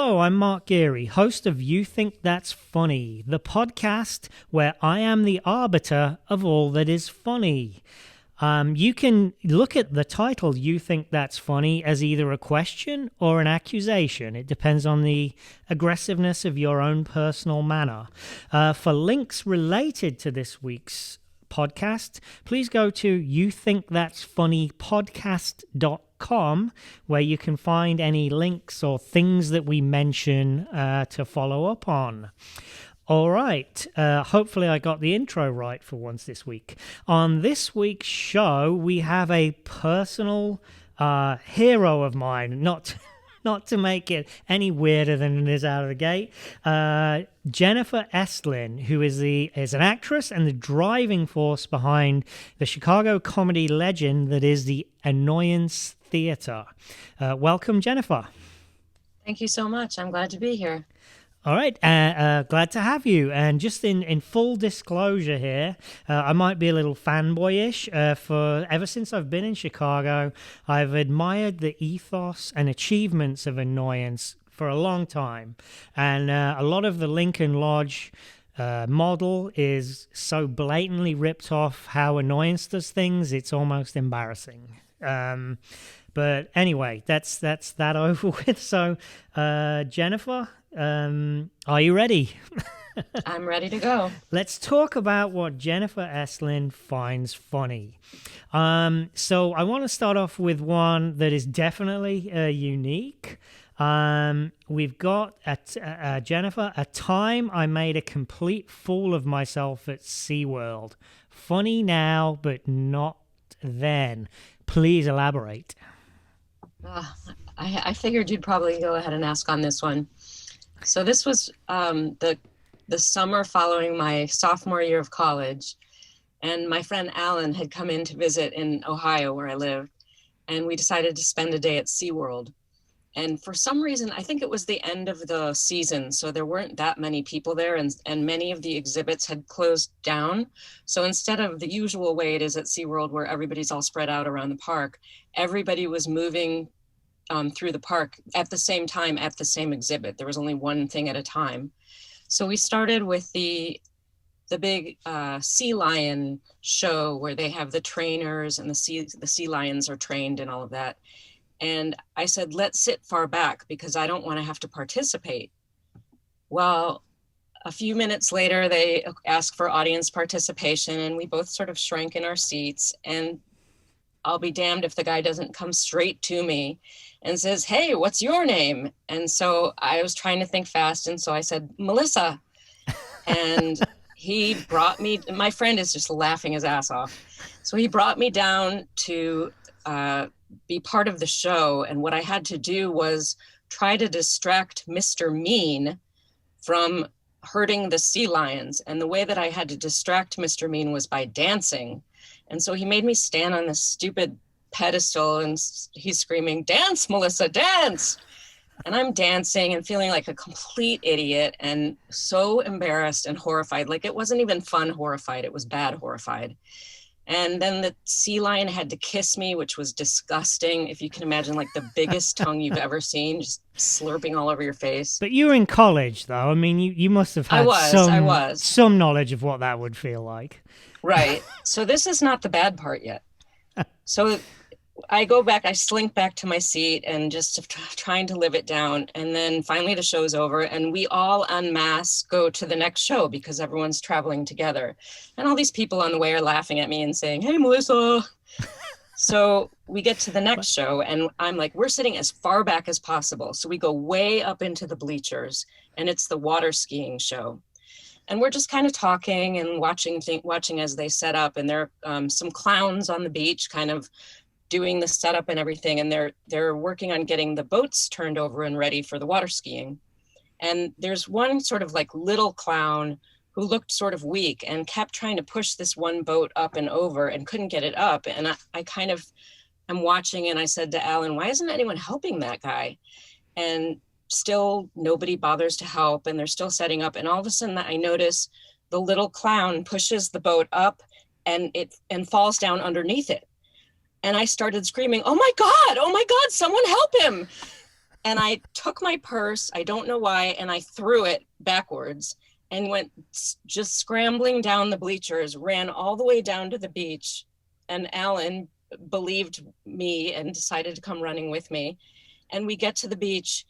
Hello, I'm Mark Geary, host of You Think That's Funny, the podcast where I am the arbiter of all that is funny. You can look at the title, You Think That's Funny, as either a question or an accusation. It depends on the aggressiveness of your own personal manner. For links related to this week's podcast, please go to youthinkthat'sfunnypodcast.com, where you can find any links or things that we mention to follow up on. All right. Hopefully I got the intro right for once this week. On this week's show, we have a personal hero of mine, not to make it any weirder than it is out of the gate. Jennifer Estlin, who is an actress and the driving force behind the Chicago comedy legend that is the Annoyance Theater. Welcome, Jennifer. Thank you so much. I'm glad to be here. All right, glad to have you. And just in full disclosure here, I might be a little fanboyish. For ever since I've been in Chicago, I've admired the ethos and achievements of Annoyance for a long time. And a lot of the Lincoln Lodge model is so blatantly ripped off how Annoyance does things, it's almost embarrassing. But anyway, that's that over with. So, Jennifer, are you ready? I'm ready to go. Let's talk about what Jennifer Estlin finds funny. So I want to start off with one that is definitely unique. We've got Jennifer, a time I made a complete fool of myself at SeaWorld. Funny now, but not then. Please elaborate. I figured you'd probably go ahead and ask on this one. So this was the summer following my sophomore year of college, and my friend Alan had come in to visit in Ohio where I lived, and we decided to spend a day at SeaWorld. And for some reason, I think it was the end of the season, so there weren't that many people there, and many of the exhibits had closed down. So instead of the usual way it is at SeaWorld where everybody's all spread out around the park, everybody was moving through the park at the same time at the same exhibit. There was only one thing at a time. So we started with the big sea lion show where they have the trainers and the sea lions are trained and all of that. And I said, let's sit far back because I don't want to have to participate. Well, a few minutes later, they asked for audience participation and we both sort of shrank in our seats, and I'll be damned if the guy doesn't come straight to me and says, hey, what's your name? And so I was trying to think fast. And so I said, Melissa. And he brought me, my friend is just laughing his ass off. So he brought me down to be part of the show. And what I had to do was try to distract Mr. Mean from hurting the sea lions. And the way that I had to distract Mr. Mean was by dancing. And so he made me stand on this stupid pedestal and he's screaming, dance, Melissa, dance. And I'm dancing and feeling like a complete idiot and so embarrassed and horrified. Like it wasn't even fun horrified, it was bad horrified. And then the sea lion had to kiss me, which was disgusting. If you can imagine, like the biggest tongue you've ever seen, just slurping all over your face. But you were in college, though. I mean, you must have had some knowledge of what that would feel like. Right. So this is not the bad part yet. So I go back, I slink back to my seat and just trying to live it down. And then finally the show's over and we all en masse go to the next show because everyone's traveling together. And all these people on the way are laughing at me and saying, hey, Melissa. So we get to the next show and I'm like, we're sitting as far back as possible. So we go way up into the bleachers and it's the water skiing show. And we're just kind of talking and watching as they set up. And there are some clowns on the beach kind of doing the setup and everything. And they're working on getting the boats turned over and ready for the water skiing. And there's one sort of like little clown who looked sort of weak and kept trying to push this one boat up and over and couldn't get it up. And I kind of am watching and I said to Alan, why isn't anyone helping that guy? And still nobody bothers to help and they're still setting up. And all of a sudden I notice the little clown pushes the boat up and falls down underneath it. And I started screaming, oh my God, someone help him. And I took my purse, I don't know why, and I threw it backwards and went just scrambling down the bleachers, ran all the way down to the beach. And Alan believed me and decided to come running with me. And we get to the beach,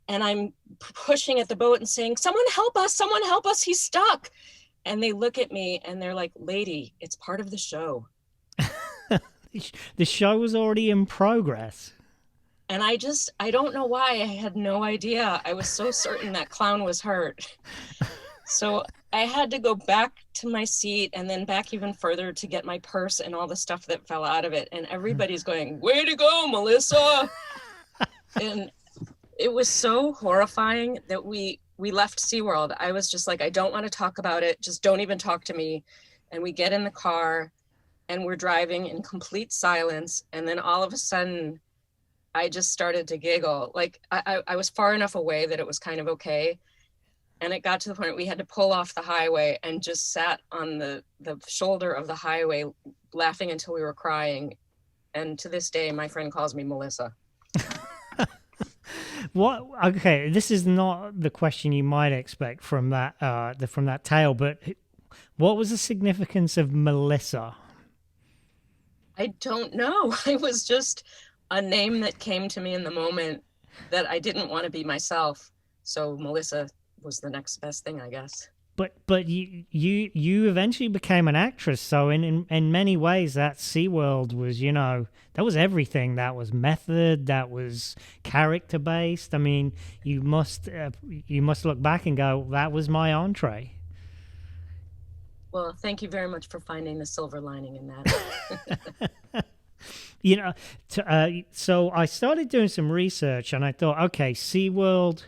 and I'm pushing at the boat and saying, someone help us, he's stuck. And they look at me and they're like, lady, it's part of the show. The show was already in progress. And I don't know why. I had no idea. I was so certain that clown was hurt. So I had to go back to my seat and then back even further to get my purse and all the stuff that fell out of it. And everybody's going, way to go, Melissa. And it was so horrifying that we left SeaWorld. I was just like, I don't want to talk about it. Just don't even talk to me. And we get in the car and we're driving in complete silence. And then all of a sudden, I just started to giggle. Like I was far enough away that it was kind of okay. And it got to the point we had to pull off the highway and just sat on the shoulder of the highway laughing until we were crying. And to this day, my friend calls me Melissa. What? Okay, this is not the question you might expect from that tale, but what was the significance of Melissa? I don't know. I was just a name that came to me in the moment that I didn't want to be myself. So Melissa was the next best thing, I guess. But you eventually became an actress. So in many ways, that SeaWorld was, that was everything. That was method. That was character based. I mean, you must look back and go, that was my entree. Well, thank you very much for finding the silver lining in that. So I started doing some research and I thought, okay, SeaWorld,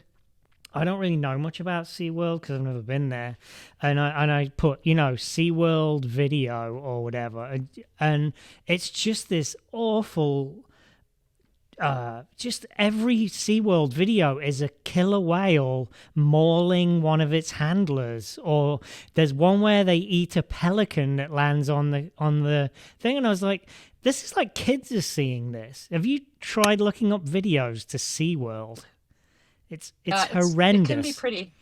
I don't really know much about SeaWorld because I've never been there. And I put, SeaWorld video or whatever. And it's just this awful, just every SeaWorld video is a killer whale mauling one of its handlers. Or there's one where they eat a pelican that lands on the thing. And I was like, this is like kids are seeing this. Have you tried looking up videos to SeaWorld? It's horrendous. It can be pretty.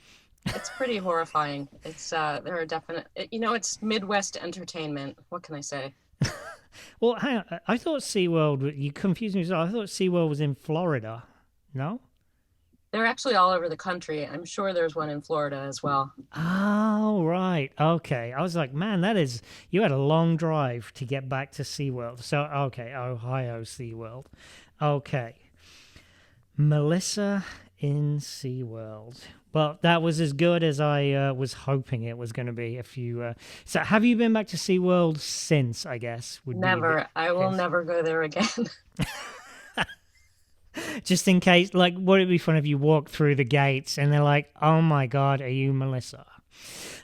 It's pretty horrifying. It's there are definite. It's Midwest entertainment. What can I say? Well, hang on. I thought SeaWorld. You confused me. I thought SeaWorld was in Florida. No. They're actually all over the country. I'm sure there's one in Florida as well. Oh, right. Okay. I was like, man, you had a long drive to get back to SeaWorld. So, okay, Ohio SeaWorld. Okay. Melissa in SeaWorld. Well, that was as good as I was hoping it was going to be. So have you been back to SeaWorld since, I guess? Never. I will never go there again. Just in case, like, would it be fun if you walked through the gates and they're like, oh my God, are you Melissa?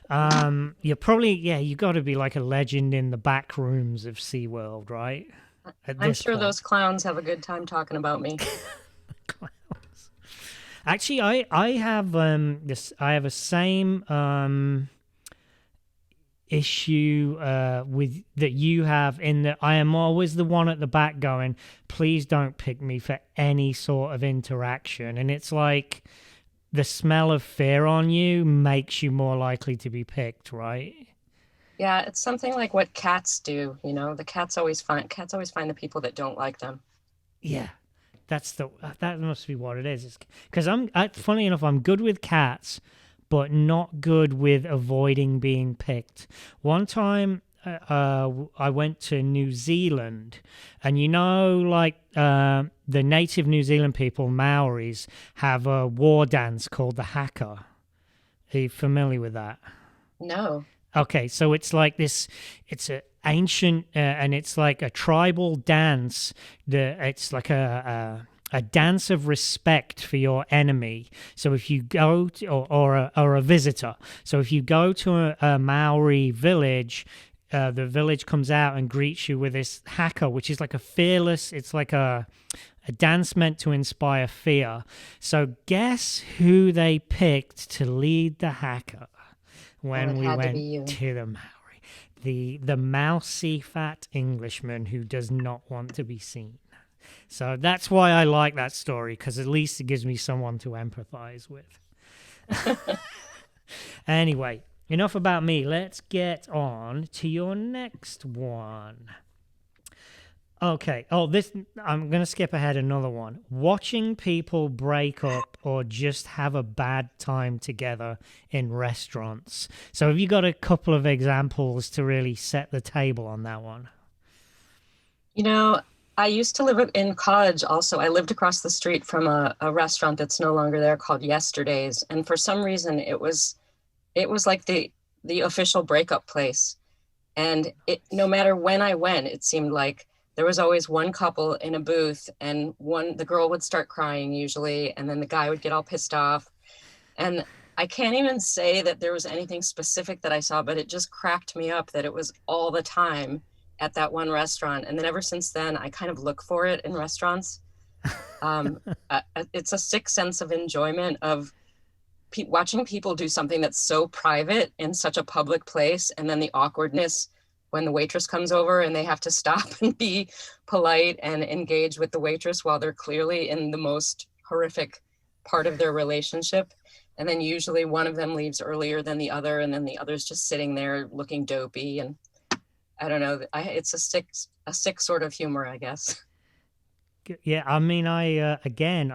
You're probably, you got to be like a legend in the back rooms of SeaWorld, right? I'm sure those clowns have a good time talking about me. Clowns. Actually, I have I have a same issue with that you have in that I am always the one at the back going, please don't pick me for any sort of interaction. And it's like the smell of fear on you makes you more likely to be picked, right? Yeah, it's something like what cats do. The cats always find the people that don't like them. Yeah, that must be what it is. Because funny enough, I'm good with cats, but not good with avoiding being picked. One time, I went to New Zealand, and the native New Zealand people, Maoris, have a war dance called the haka. Are you familiar with that? No. Okay, so it's like this. It's an ancient, and it's like a tribal dance. It's like a dance of respect for your enemy. So if you go to, or a visitor, so if you go to a Maori village, the village comes out and greets you with this haka, which is like it's like a dance meant to inspire fear. So guess who they picked to lead the haka when we went to the Maori? The mousy fat Englishman who does not want to be seen. So that's why I like that story, because at least it gives me someone to empathize with. Anyway, enough about me. Let's get on to your next one. Okay. Oh, this I'm going to skip ahead another one. Watching people break up or just have a bad time together in restaurants. So have you got a couple of examples to really set the table on that one? You know, I used to live in college also. I lived across the street from a restaurant that's no longer there called Yesterday's. And for some reason it was like the official breakup place. And it no matter when I went, it seemed like there was always one couple in a booth and the girl would start crying usually, and then the guy would get all pissed off. And I can't even say that there was anything specific that I saw, but it just cracked me up that it was all the time at that one restaurant. And then ever since then, I kind of look for it in restaurants. Um, it's a sick sense of enjoyment of watching people do something that's so private in such a public place, and then the awkwardness when the waitress comes over and they have to stop and be polite and engage with the waitress while they're clearly in the most horrific part of their relationship. And then usually one of them leaves earlier than the other, and then the other's just sitting there looking dopey. And I don't know, it's a sick sort of humor, I guess. Yeah, I mean, I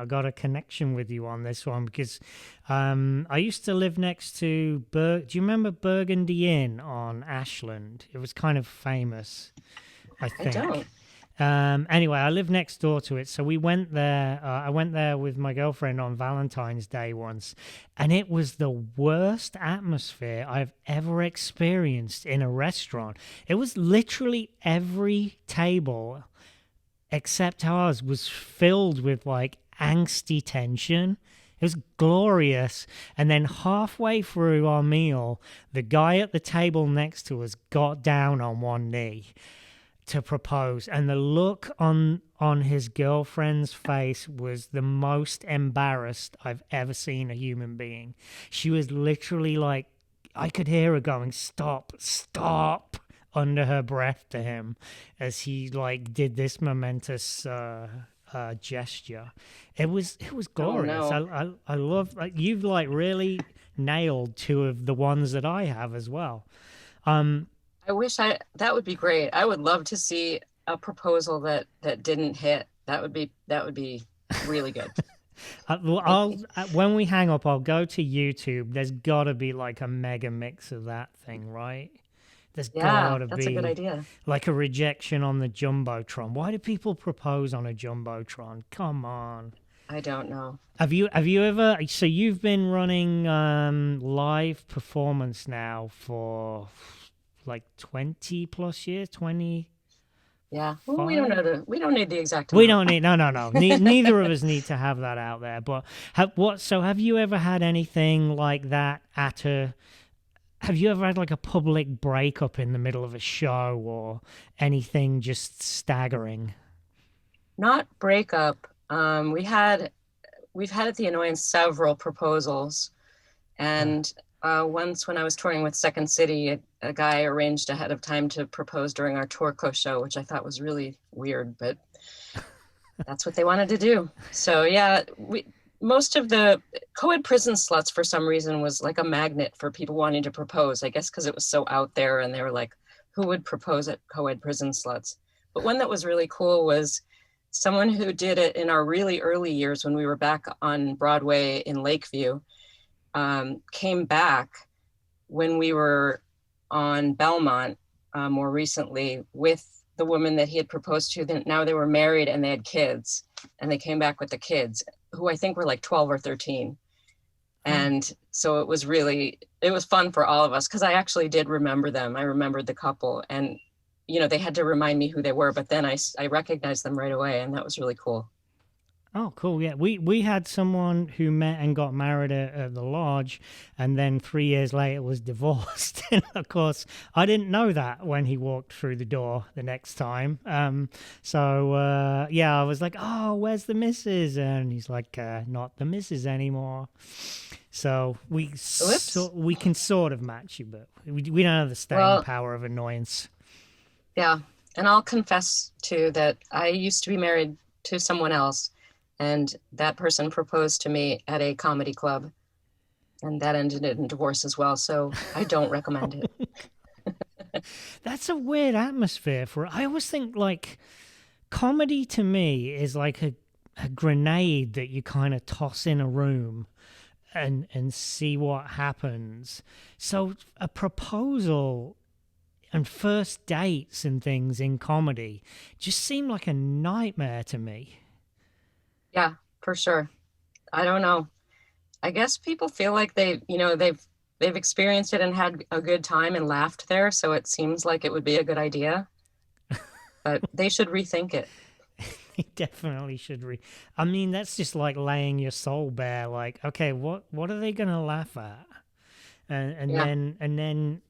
got a connection with you on this one because I used to live next to Do you remember Burgundy Inn on Ashland? It was kind of famous, I I think. don't. Anyway, I live next door to it, so we went there. I went there with my girlfriend on Valentine's Day once, and it was the worst atmosphere I've ever experienced in a restaurant. It was literally every table except ours was filled with like angsty tension. It was glorious. And then halfway through our meal, the guy at the table next to us got down on one knee to propose, and the look on his girlfriend's face was the most embarrassed I've ever seen a human being. She was literally like, I could hear her going, "Stop, stop," under her breath to him as he like did this momentous gesture. It was Oh glorious. no. I love, like, you've like really nailed two of the ones that I have as well. Um, That would be great. I would love to see a proposal that didn't hit. That would be really good. when we hang up, I'll go to YouTube. There's got to be like a mega mix of that thing, right? There's Yeah, got to that's a good be idea. like a rejection on the jumbotron. Why do people propose on a jumbotron? Come on. I don't know. Have you ever? So you've been running live performance now for like 20 plus years, 25. Yeah. Well, we don't need the exact We amount. don't need, no. Neither of us need to have that out there. But have you ever had anything like that at a? Have you ever had like a public breakup in the middle of a show or anything just staggering? Not breakup. We've had at the Annoyance several proposals, Uh, and once when I was touring with Second City, a guy arranged ahead of time to propose during our Tourco show, which I thought was really weird, but that's what they wanted to do. So yeah, most of the co-ed prison sluts for some reason was like a magnet for people wanting to propose. I guess because it was so out there, and they were like, who would propose at co-ed prison sluts? But one that was really cool was someone who did it in our really early years when we were back on Broadway in Lakeview, came back when we were on Belmont more recently with the woman that he had proposed to. Then now they were married and they had kids, and they came back with the kids, who I think were like 12 or 13. oh, And so it was fun for all of us because I actually did remember them. I remembered the couple, and they had to remind me who they were, but then I recognized them right away, and that was really cool. oh, cool. Yeah, we had someone who met and got married at the lodge, and then 3 years later was divorced. And of course, I didn't know that when he walked through the door the next time. So yeah, I was like, "Oh, where's the missus?" And he's like, "Not the missus anymore." So Whoops. we can sort of match you, but we don't have the staying Well, power of Annoyance. yeah. And I'll confess too that I used to be married to someone else, and that person proposed to me at a comedy club, and that ended in divorce as well. So I don't recommend it. That's a weird atmosphere for. I always think like comedy to me is like a grenade that you kind of toss in a room and see what happens. So a proposal and first dates and things in comedy just seem like a nightmare to me. Yeah, for sure. I don't know. I guess people feel like they've experienced it and had a good time and laughed there, so it seems like it would be a good idea, but they should rethink it. They definitely should I mean, that's just like laying your soul bare. Like, okay, what are they gonna laugh at? Yeah. And then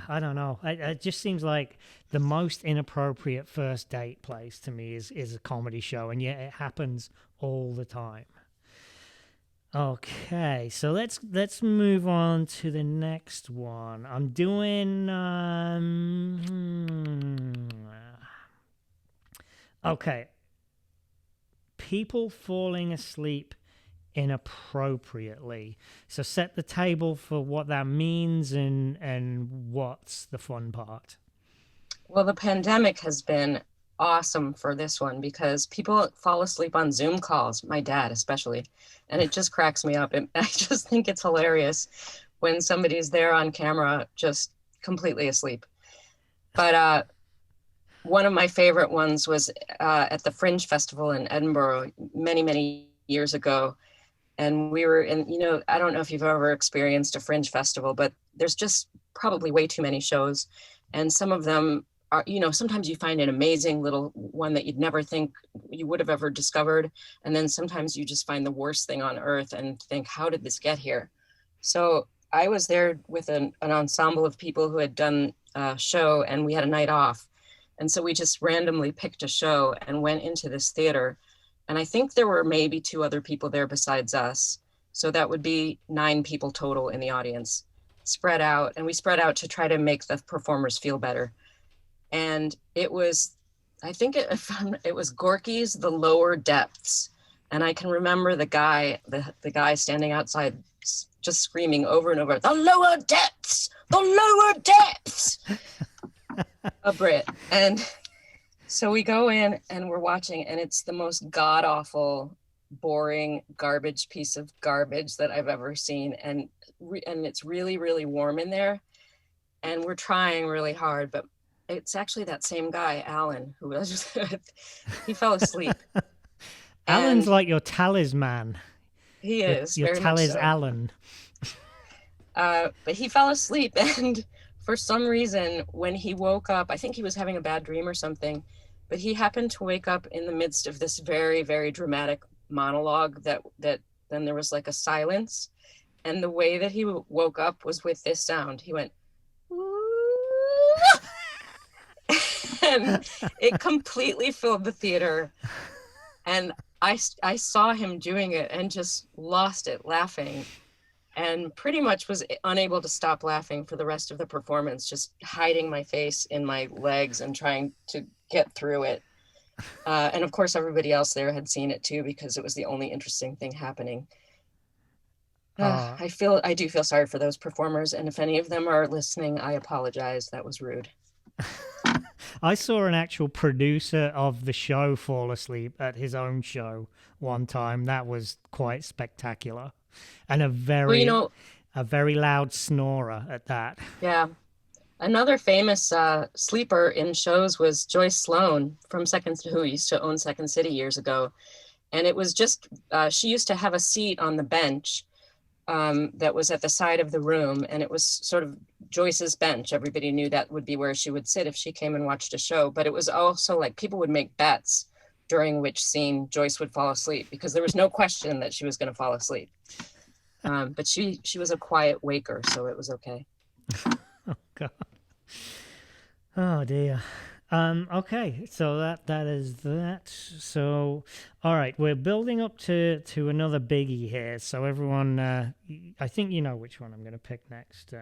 I don't know. It just seems like the most inappropriate first date place to me is a comedy show, and yet it happens all the time. Okay, so let's move on to the next one. I'm doing okay, people falling asleep inappropriately. So set the table for what that means and what's the fun part. Well, the pandemic has been awesome for this one because people fall asleep on Zoom calls, my dad especially, and it just cracks me up. I just think it's hilarious when somebody's there on camera just completely asleep. But one of my favorite ones was at the Fringe Festival in Edinburgh many, many years ago. And we were in, I don't know if you've ever experienced a Fringe Festival, but there's just probably way too many shows. And some of them are, sometimes you find an amazing little one that you'd never think you would have ever discovered. And then sometimes you just find the worst thing on earth and think, how did this get here? So I was there with an ensemble of people who had done a show, and we had a night off. And so we just randomly picked a show and went into this theater. And I think there were maybe two other people there besides us. So that would be 9 people total in the audience, spread out. And we spread out to try to make the performers feel better. And it was, I think it was Gorky's The Lower Depths. And I can remember the guy standing outside just screaming over and over, the lower depths, the lower depths. A Brit. And so we go in and we're watching, and it's the most god awful, boring, garbage piece of garbage that I've ever seen. And it's really, really warm in there. And we're trying really hard, but it's actually that same guy, Alan, who was just, he fell asleep. Alan's And like your talisman. he is Your very much talis so. Alan. But he fell asleep, and for some reason, when he woke up, I think he was having a bad dream or something, but he happened to wake up in the midst of this very, very dramatic monologue that then there was like a silence. And the way that he woke up was with this sound. He went, and it completely filled the theater. And I saw him doing it and just lost it laughing, and pretty much was unable to stop laughing for the rest of the performance, just hiding my face in my legs and trying to get through it. And of course, everybody else there had seen it too, because it was the only interesting thing happening. I do feel sorry for those performers. And if any of them are listening, I apologize. That was rude. I saw an actual producer of the show fall asleep at his own show one time. That was quite spectacular. And a very loud snorer at that. Yeah. Another famous sleeper in shows was Joyce Sloan who used to own Second City years ago. And it was just, she used to have a seat on the bench that was at the side of the room. And it was sort of Joyce's bench. Everybody knew that would be where she would sit if she came and watched a show. But it was also like people would make bets during which scene Joyce would fall asleep, because there was no question that she was going to fall asleep. But she was a quiet waker, so it was okay. Oh God. Oh dear. Okay, so that is that. So, all right, we're building up to another biggie here. So everyone, I think you know which one I'm going to pick next.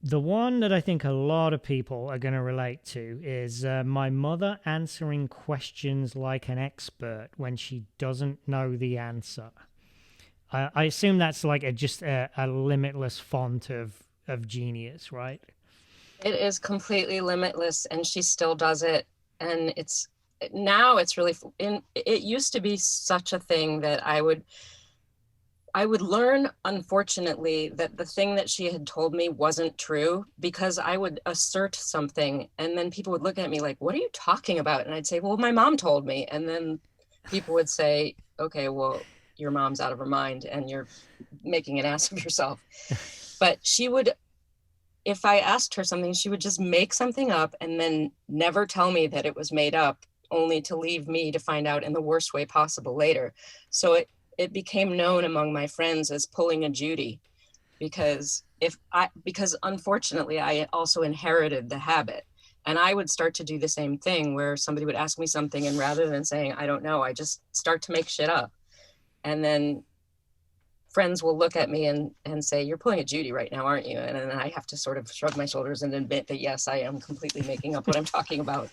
The one that I think a lot of people are going to relate to is my mother answering questions like an expert when she doesn't know the answer. I assume that's like just a limitless font of genius, right? It is completely limitless, and she still does it. And now it's really it used to be such a thing that I would learn, unfortunately, that the thing that she had told me wasn't true because I would assert something and then people would look at me like, what are you talking about? And I'd say, well, my mom told me. And then people would say, okay, well, your mom's out of her mind and you're making an ass of yourself. But she would, if I asked her something, she would just make something up and then never tell me that it was made up, only to leave me to find out in the worst way possible later. So it became known among my friends as pulling a Judy, because unfortunately I also inherited the habit, and I would start to do the same thing where somebody would ask me something, and rather than saying I don't know, I just start to make shit up. And then friends will look at me and say, you're pulling a Judy right now, aren't you? And then I have to sort of shrug my shoulders and admit that yes, I am completely making up what I'm talking about.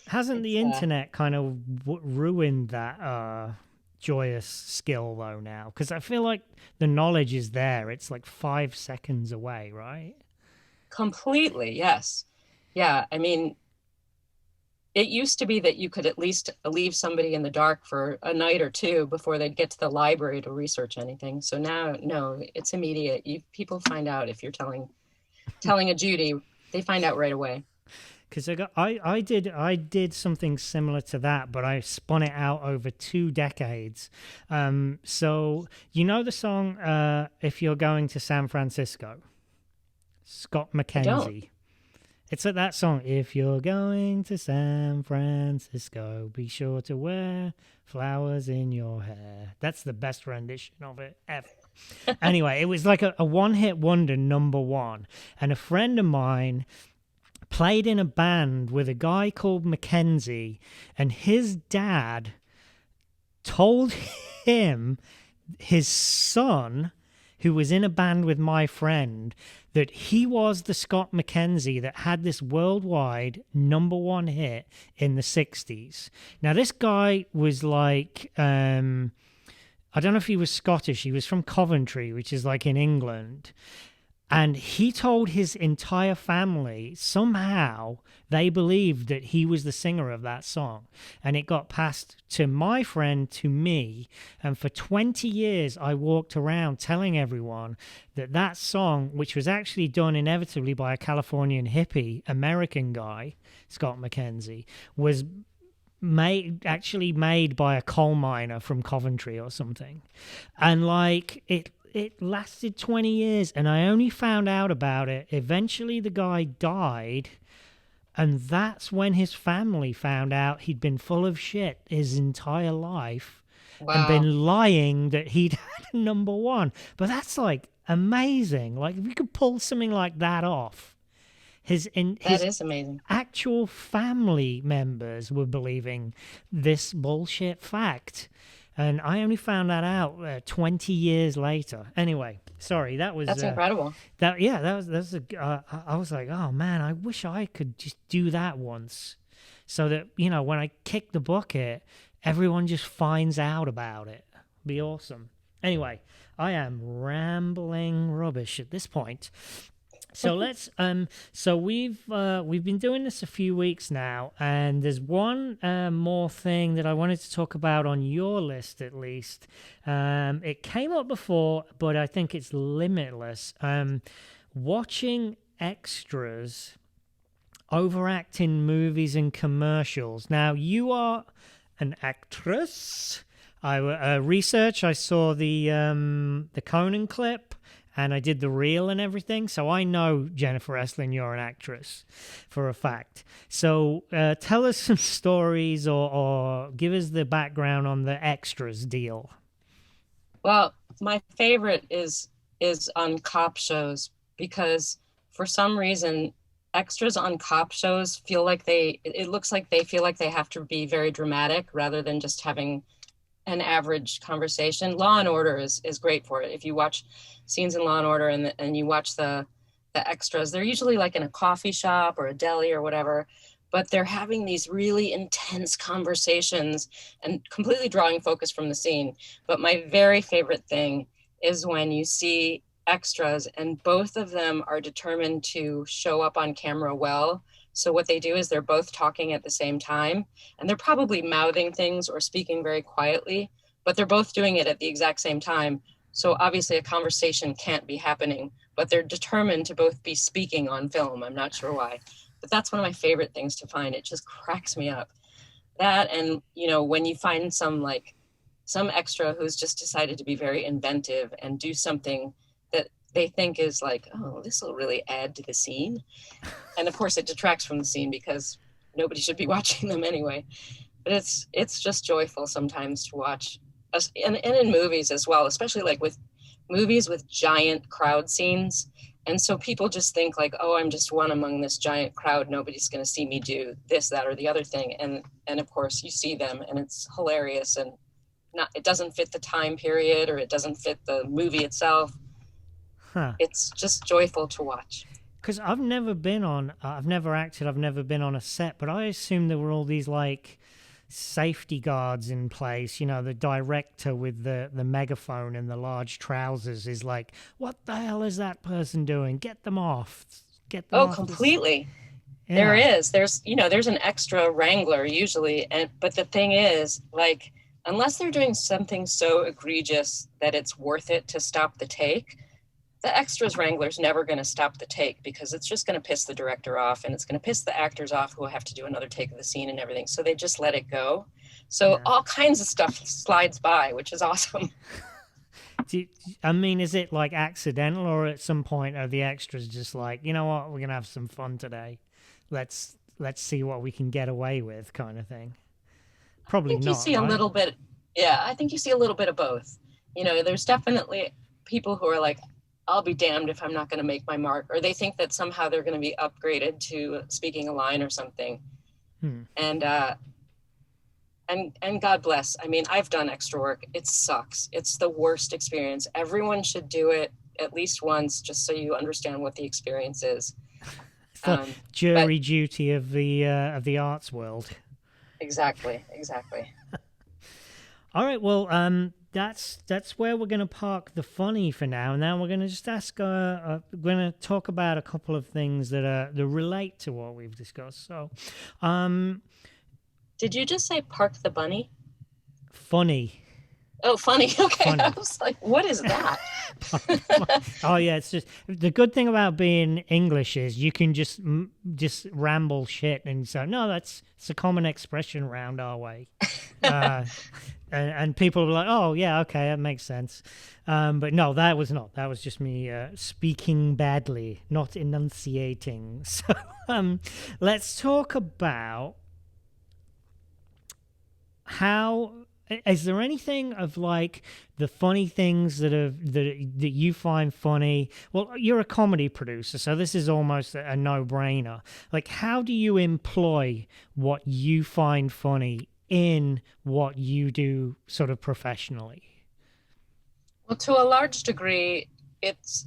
Hasn't It's the internet kind of ruined that joyous skill though now? Because I feel like the knowledge is there. It's like 5 seconds away, right? completely, yes. Yeah, I mean, it used to be that you could at least leave somebody in the dark for a night or two before they'd get to the library to research anything. So now, no, it's immediate. People find out if you're telling a Judy, they find out right away. Because I did something similar to that, but I spun it out over 2 decades. So you know the song "If You're Going to San Francisco," Scott I don't. McKenzie. It's like that song. If you're going to San Francisco, be sure to wear flowers in your hair. That's the best rendition of it ever. Anyway, it was like a one-hit wonder, number one. And a friend of mine played in a band with a guy called Mackenzie, and his dad told him his son, who was in a band with my friend, that he was the Scott McKenzie that had this worldwide number one hit in the 60s. Now, this guy was like, I don't know if he was Scottish. He was from Coventry, which is like in England. And he told his entire family somehow they believed that he was the singer of that song. And it got passed to my friend, to me. And for 20 years, I walked around telling everyone that that song, which was actually done inevitably by a Californian hippie American guy, Scott McKenzie, was made by a coal miner from Coventry or something. And like it lasted 20 years, and I only found out about it. Eventually, the guy died, and that's when his family found out he'd been full of shit his entire life and Wow, been lying that he'd had a number one. But that's like amazing. Like, if you could pull something like that off, that his is amazing. actual family members were believing this bullshit fact. And I only found that out 20 years later. Anyway, sorry, that was That's incredible. that. Yeah, I was like, oh man, I wish I could just do that once, so that when I kick the bucket, everyone just finds out about it. Be awesome. Anyway, I am rambling rubbish at this point. So let's so we've been doing this a few weeks now, and there's one more thing that I wanted to talk about on your list at least. It came up before, but I think it's limitless. Watching extras overact in movies and commercials. Now, you are an actress. I research. I saw the Conan clip, and I did the reel and everything. So I know, Jennifer Estlin, you're an actress for a fact. So tell us some stories, or give us the background on the extras deal. Well, my favorite is on cop shows, because for some reason extras on cop shows feel like it looks like they feel like they have to be very dramatic rather than just having an average conversation. Law and Order is great for it. If you watch scenes in Law and Order and you watch the the extras. They're usually like in a coffee shop or a deli or whatever, but they're having these really intense conversations and completely drawing focus from the scene. But my very favorite thing is when you see extras and both of them are determined to show up on camera well. So what they do is they're both talking at the same time, and they're probably mouthing things or speaking very quietly, but they're both doing it at the exact same time. So obviously a conversation can't be happening, but they're determined to both be speaking on film. I'm not sure why, but that's one of my favorite things to find. It just cracks me up. That, and when you find some extra who's just decided to be very inventive and do something that they think is like, oh, this will really add to the scene. And of course it detracts from the scene because nobody should be watching them anyway. But it's just joyful sometimes to watch us, and in movies as well, especially like with movies with giant crowd scenes. And so people just think like, oh, I'm just one among this giant crowd. Nobody's going to see me do this, that, or the other thing. And of course you see them and it's hilarious, and it doesn't fit the time period or it doesn't fit the movie itself. Huh. It's just joyful to watch. Because I've never acted, I've never been on a set, but I assume there were all these like safety guards in place. The director with the megaphone and the large trousers is like, what the hell is that person doing? Get them off. Get them Oh, off. completely. There Yeah. is. There's an extra wrangler usually, but the thing is, like, unless they're doing something so egregious that it's worth it to stop the take, the extras wrangler's never going to stop the take because it's just going to piss the director off and it's going to piss the actors off who will have to do another take of the scene and everything. So they just let it go. So Yeah. all kinds of stuff slides by, which is awesome. I mean, is it like accidental, or at some point are the extras just like, you know what, we're gonna have some fun today? Let's see what we can get away with, kind of thing. I Probably think you not, see a right? little bit. Yeah, I think you see a little bit of both. There's definitely people who are like, I'll be damned if I'm not going to make my mark, or they think that somehow they're going to be upgraded to speaking a line or something. Hmm. And and God bless. I mean, I've done extra work. It sucks. It's the worst experience. Everyone should do it at least once, just so you understand what the experience is. It's the But jury duty of the arts world. exactly, exactly. All right, well, that's where we're going to park the funny for now. Now we're going to just ask. We're going to talk about a couple of things that relate to what we've discussed. So, Did you just say park the bunny? funny, Oh, funny. Okay. I funny. was like, what is that? Oh yeah, it's just the good thing about being English is you can just ramble shit and so no, it's a common expression around our way, uh, and people are like, oh yeah, okay, that makes sense, but no, that was not. That was just me speaking badly, not enunciating. So let's talk about how is there anything of like the funny things that you find funny? Well, you're a comedy producer, so this is almost a no-brainer. Like, how do you employ what you find funny in what you do sort of professionally? Well, to a large degree, it's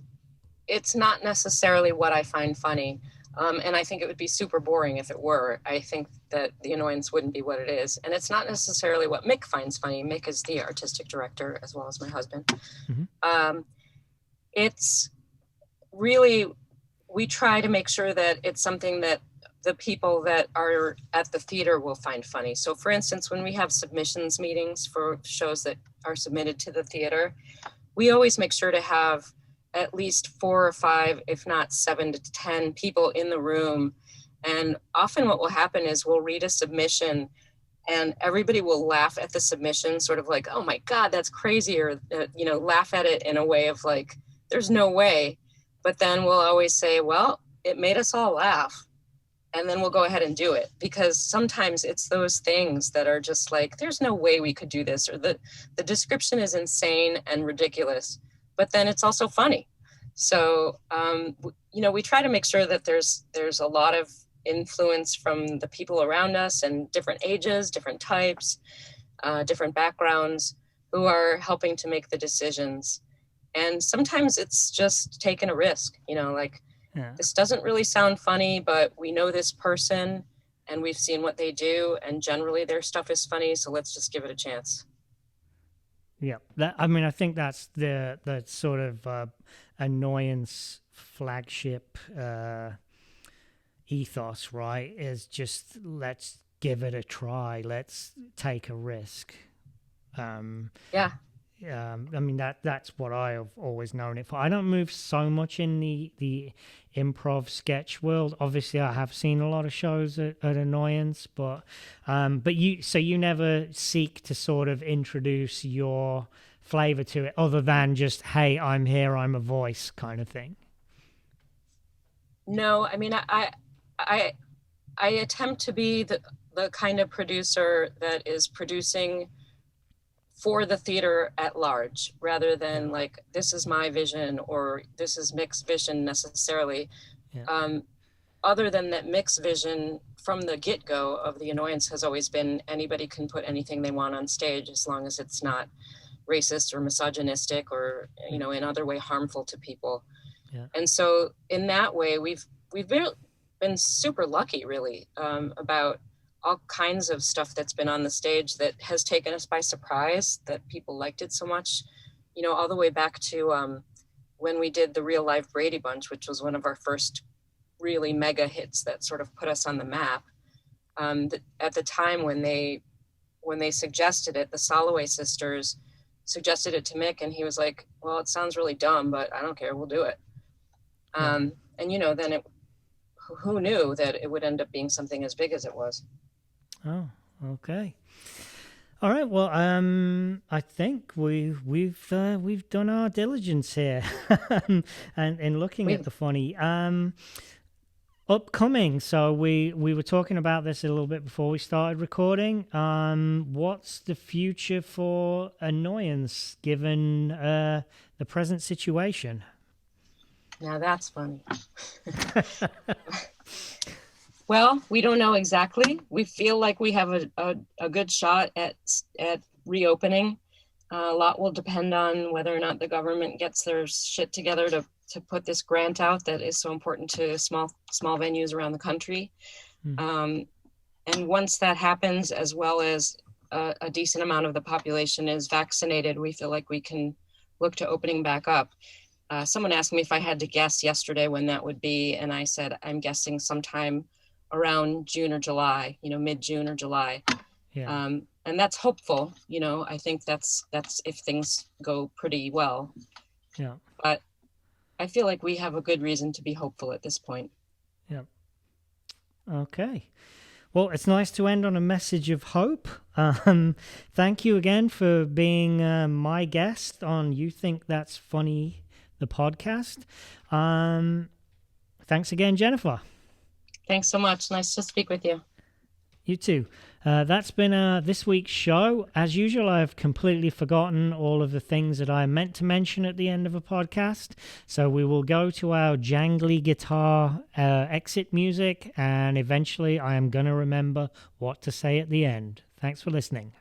it's not necessarily what I find funny. And I think it would be super boring if it were. I think that the annoyance wouldn't be what it is. And it's not necessarily what Mick finds funny. Mick is the artistic director as well as my husband. Mm-hmm. It's really, we try to make sure that it's something that the people that are at the theater will find funny. So for instance, when we have submissions meetings for shows that are submitted to the theater, we always make sure to have at least 4 or 5, if not 7 to 10 people in the room. And often what will happen is we'll read a submission and everybody will laugh at the submission, sort of like, oh my God, that's crazy. Or, laugh at it in a way of like, there's no way. But then we'll always say, well, it made us all laugh. And then we'll go ahead and do it, because sometimes it's those things that are just like, there's no way we could do this, or the description is insane and ridiculous, but then it's also funny. So, we try to make sure that there's a lot of influence from the people around us and different ages, different types, different backgrounds who are helping to make the decisions. And sometimes it's just taking a risk, like Yeah. this doesn't really sound funny, but we know this person and we've seen what they do, and generally their stuff is funny, so let's just give it a chance. Yeah, I mean, I think that's the sort of annoyance flagship ethos, right? Is just let's give it a try, let's take a risk. Um, Yeah. I mean that's what I have always known it for. I don't move so much in the improv sketch world. Obviously, I have seen a lot of shows at Annoyance, but you never seek to sort of introduce your flavor to it, other than just hey, I'm here, I'm a voice kind of thing. No, I mean, I, I attempt to be the kind of producer that is producing for the theater at large, rather Yeah, than like, this is my vision or this is Mick's vision necessarily. yeah, Um, Other than that, Mick's vision from the get-go of the Annoyance has always been anybody can put anything they want on stage as long as it's not racist or misogynistic or, yeah, in other way harmful to people. yeah, And so in that way, we've been super lucky, really, about all kinds of stuff that's been on the stage that has taken us by surprise, that people liked it so much, all the way back to when we did the Real Life Brady Bunch, which was one of our first really mega hits that sort of put us on the map. At the time when they suggested it, the Soloway sisters suggested it to Mick, and he was like, "Well, it sounds really dumb, but I don't care. We'll do it." yeah. And then who knew that it would end up being something as big as it was? Oh, okay. All right. Well, I think we've done our diligence here, and in looking We at the funny upcoming. So we were talking about this a little bit before we started recording. What's the future for Annoyance given the present situation? Now that's funny. Well, we don't know exactly. We feel like we have a good shot at reopening. A lot will depend on whether or not the government gets their shit together to put this grant out that is so important to small venues around the country. Hmm. And once that happens, as well as a decent amount of the population is vaccinated, we feel like we can look to opening back up. Someone asked me if I had to guess yesterday when that would be, and I said I'm guessing sometime around June or July, mid-June or July. Yeah. And that's hopeful. I think that's if things go pretty well. Yeah. But I feel like we have a good reason to be hopeful at this point. Yeah. Okay. Well, it's nice to end on a message of hope. Thank you again for being my guest on You Think That's Funny, the podcast. Thanks again, Jennifer. Thanks so much. Nice to speak with you. You too. That's been this week's show. As usual, I've completely forgotten all of the things that I meant to mention at the end of a podcast. So we will go to our jangly guitar exit music, and eventually I am going to remember what to say at the end. Thanks for listening.